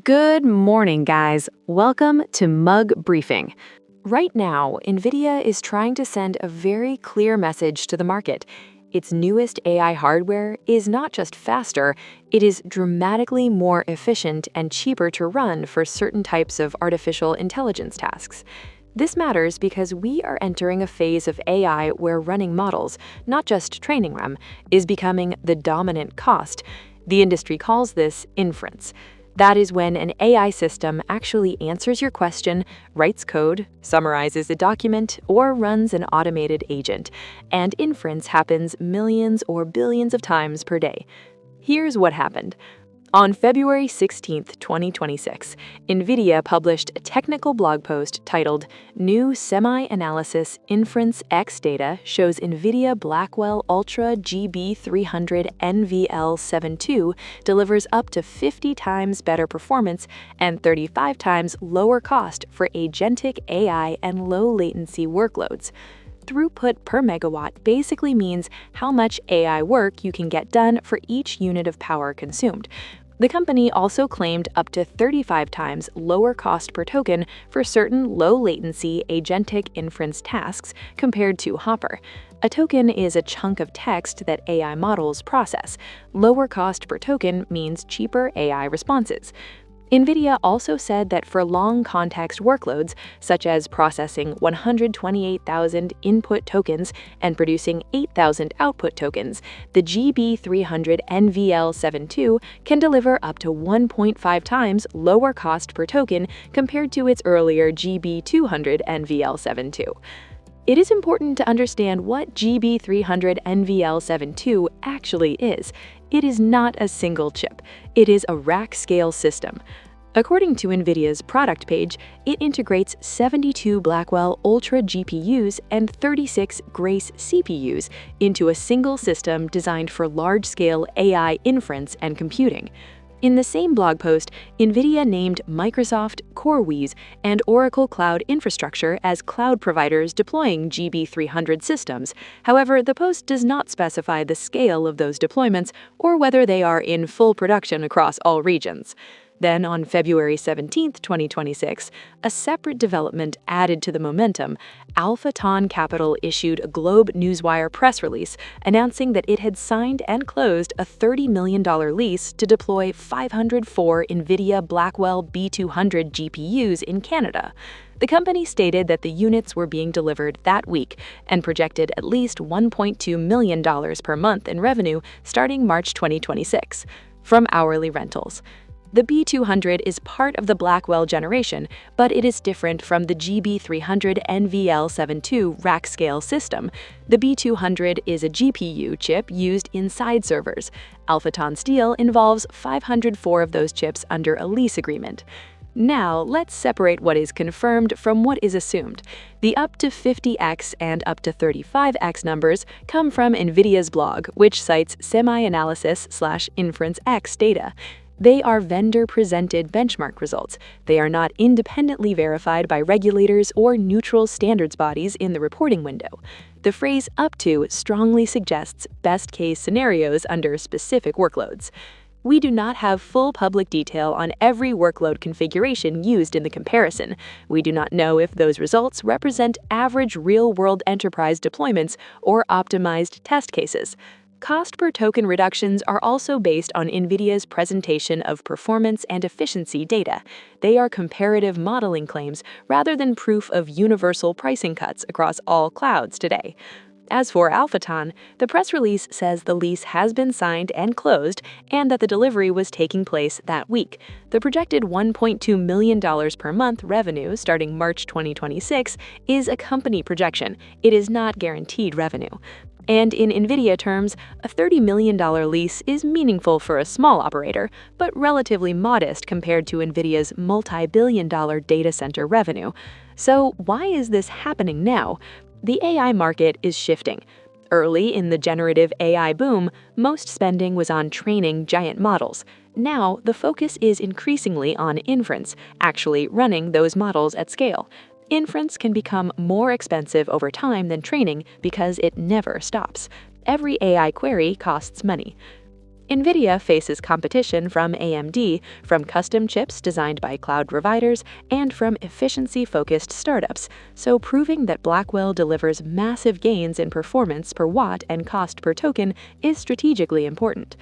Good morning, guys. Welcome to Mug Briefing. Right now, Nvidia is trying to send a very clear message to the market. Its newest AI hardware is not just faster, it is dramatically more efficient and cheaper to run for certain types of artificial intelligence tasks. This matters because we are entering a phase of AI where running models, not just training them, is becoming the dominant cost. The industry calls this inference. That is when an AI system actually answers your question, writes code, summarizes a document, or runs an automated agent. And inference happens millions or billions of times per day. Here's what happened. On February 16, 2026, Nvidia published a technical blog post titled New Semi-Analysis Inference X Data Shows Nvidia Blackwell Ultra GB300 NVL72 delivers up to 50 times better performance and 35 times lower cost for agentic AI and low-latency workloads. Throughput per megawatt basically means how much AI work you can get done for each unit of power consumed. The company also claimed up to 35 times lower cost per token for certain low-latency agentic inference tasks compared to Hopper. A token is a chunk of text that AI models process. Lower cost per token means cheaper AI responses. Nvidia also said that for long context workloads, such as processing 128,000 input tokens and producing 8,000 output tokens, the GB300 NVL72 can deliver up to 1.5 times lower cost per token compared to its earlier GB200 NVL72. It is important to understand what GB300 NVL72 actually is. It is not a single chip. It is a rack-scale system. According to Nvidia's product page, it integrates 72 Blackwell Ultra GPUs and 36 Grace CPUs into a single system designed for large-scale AI inference and computing. In the same blog post, Nvidia named Microsoft, CoreWeave, and Oracle Cloud Infrastructure as cloud providers deploying GB300 systems. However, the post does not specify the scale of those deployments or whether they are in full production across all regions. Then, on February 17, 2026, a separate development added to the momentum. Alphaton Capital issued a Globe Newswire press release announcing that it had signed and closed a $30 million lease to deploy 504 Nvidia Blackwell B200 GPUs in Canada. The company stated that the units were being delivered that week and projected at least $1.2 million per month in revenue starting March 2026 from hourly rentals. The B200 is part of the Blackwell generation, but it is different from the GB300 NVL72 rack-scale system. The B200 is a GPU chip used inside servers. Alphaton Steel involves 504 of those chips under a lease agreement. Now, let's separate what is confirmed from what is assumed. The up to 50x and up to 35x numbers come from Nvidia's blog, which cites semi-analysis/inference X data. They are vendor-presented benchmark results. They are not independently verified by regulators or neutral standards bodies in the reporting window. The phrase up to strongly suggests best-case scenarios under specific workloads. We do not have full public detail on every workload configuration used in the comparison. We do not know if those results represent average real-world enterprise deployments or optimized test cases. Cost per token reductions are also based on Nvidia's presentation of performance and efficiency data. They are comparative modeling claims rather than proof of universal pricing cuts across all clouds today. As for Alphaton, the press release says the lease has been signed and closed and that the delivery was taking place that week. The projected $1.2 million per month revenue starting March 2026 is a company projection. It is not guaranteed revenue. And in Nvidia terms, a $30 million lease is meaningful for a small operator, but relatively modest compared to Nvidia's multi-billion-dollar data center revenue. So why is this happening now? The AI market is shifting. Early in the generative AI boom, most spending was on training giant models. Now, the focus is increasingly on inference, actually running those models at scale. Inference can become more expensive over time than training because it never stops. Every AI query costs money. Nvidia faces competition from AMD, from custom chips designed by cloud providers, and from efficiency-focused startups, so proving that Blackwell delivers massive gains in performance per watt and cost per token is strategically important.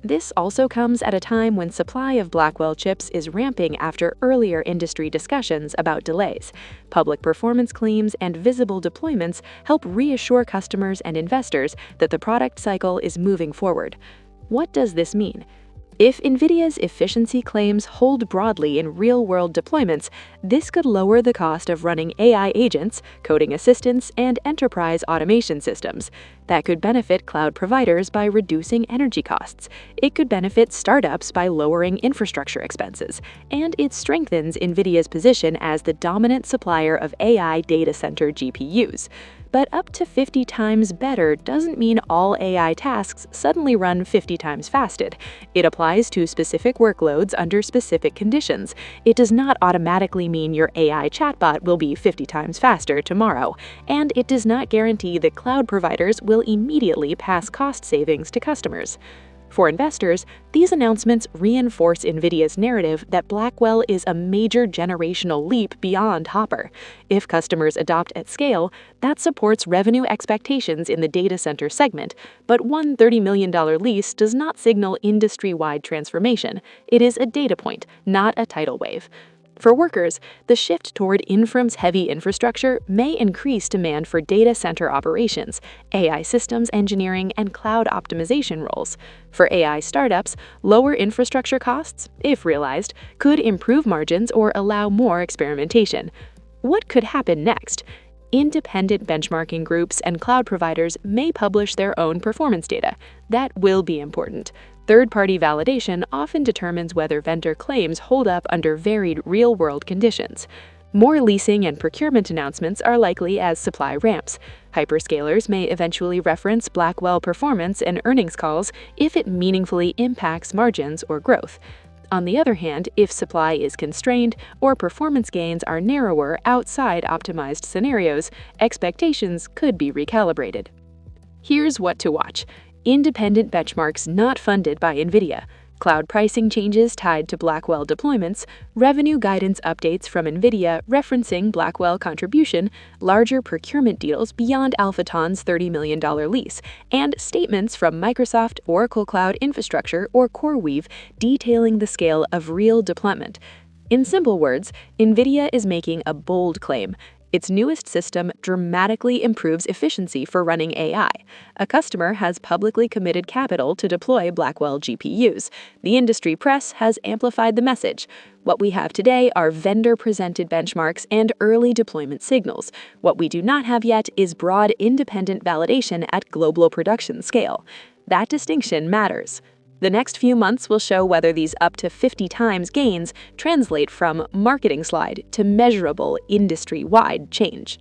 This also comes at a time when supply of Blackwell chips is ramping after earlier industry discussions about delays. Public performance claims and visible deployments help reassure customers and investors that the product cycle is moving forward. What does this mean? If Nvidia's efficiency claims hold broadly in real-world deployments, this could lower the cost of running AI agents, coding assistants, and enterprise automation systems. That could benefit cloud providers by reducing energy costs. It could benefit startups by lowering infrastructure expenses. And it strengthens Nvidia's position as the dominant supplier of AI data center GPUs. But up to 50 times better doesn't mean all AI tasks suddenly run 50 times fasted. It applies to specific workloads under specific conditions. It does not automatically mean your AI chatbot will be 50 times faster tomorrow. And it does not guarantee that cloud providers will immediately pass cost savings to customers. For investors, these announcements reinforce Nvidia's narrative that Blackwell is a major generational leap beyond Hopper. If customers adopt at scale, that supports revenue expectations in the data center segment, but one $30 million lease does not signal industry-wide transformation. It is a data point, not a tidal wave. For workers, the shift toward inference-heavy infrastructure may increase demand for data center operations, AI systems engineering, and cloud optimization roles. For AI startups, lower infrastructure costs, if realized, could improve margins or allow more experimentation. What could happen next? Independent benchmarking groups and cloud providers may publish their own performance data. That will be important. Third-party validation often determines whether vendor claims hold up under varied real-world conditions. More leasing and procurement announcements are likely as supply ramps. Hyperscalers may eventually reference Blackwell performance in earnings calls if it meaningfully impacts margins or growth. On the other hand, if supply is constrained or performance gains are narrower outside optimized scenarios, expectations could be recalibrated. Here's what to watch. Independent benchmarks not funded by Nvidia, cloud pricing changes tied to Blackwell deployments, revenue guidance updates from Nvidia referencing Blackwell contribution, larger procurement deals beyond Alphaton's $30 million lease, and statements from Microsoft, Oracle Cloud Infrastructure, or CoreWeave detailing the scale of real deployment. In simple words, Nvidia is making a bold claim. Its newest system dramatically improves efficiency for running AI. A customer has publicly committed capital to deploy Blackwell GPUs. The industry press has amplified the message. What we have today are vendor-presented benchmarks and early deployment signals. What we do not have yet is broad independent validation at global production scale. That distinction matters. The next few months will show whether these up to 50 times gains translate from marketing slide to measurable industry-wide change.